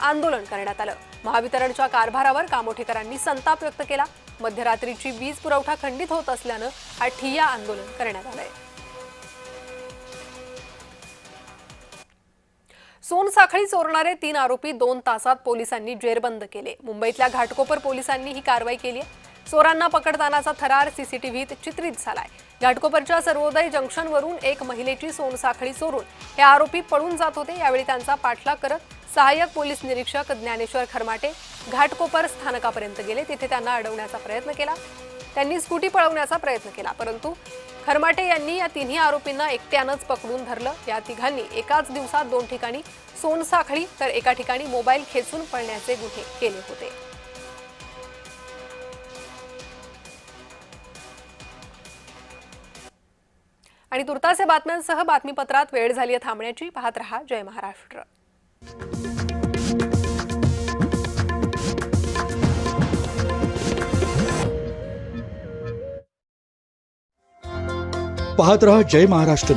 आंदोलन करण्यात आलं। महावितरणच्या कारभारावर कामोठेकरांनी संताप व्यक्त केला। मध्यरात्रीची वीज पुरवठा खंडित होत असल्यानं हा ठिय्या आंदोलन करण्यात आलंय। सोनसाखळी चोरणारे 3 आरोपी 2 तासात पोलिसांनी जेरबंद केले। मुंबईतल्या घाटकोपर पोलिसांनी ही कारवाई केली आहे। चोरांना पकडतानाचा थरार सीसीटीव्हीत चित्रित झालाय। घाटकोपरच्या सर्वोदय जंक्शनवरून एक महिलेची सोनसाखळी चोरून हे आरोपी पळून जात होते। यावेळी त्यांचा पाठलाग करत सहाय्यक पोलीस निरीक्षक ज्ञानेश्वर खरमाटे घाटकोपर स्थानकापर्यंत गेले। तिथे त्यांना अडवण्याचा प्रयत्न केला। त्यांनी स्कूटी पळवण्याचा प्रयत्न केला, परंतु खरमाटे यांनी या तिन्ही आरोपींना एकट्यानंच पकडून धरलं। या तिघांनी एकाच दिवसात 2 ठिकाणी सोनसाखळी तर एका ठिकाणी मोबाईल खेचून पळण्याचे गुन्हे केले होते। आणि तुर्तास या बातम्यांसह बातमीपत्रात वेळ झाली आहे थांबण्याची। पाहत रहा जय महाराष्ट्र। पाहत रहा जय महाराष्ट्र।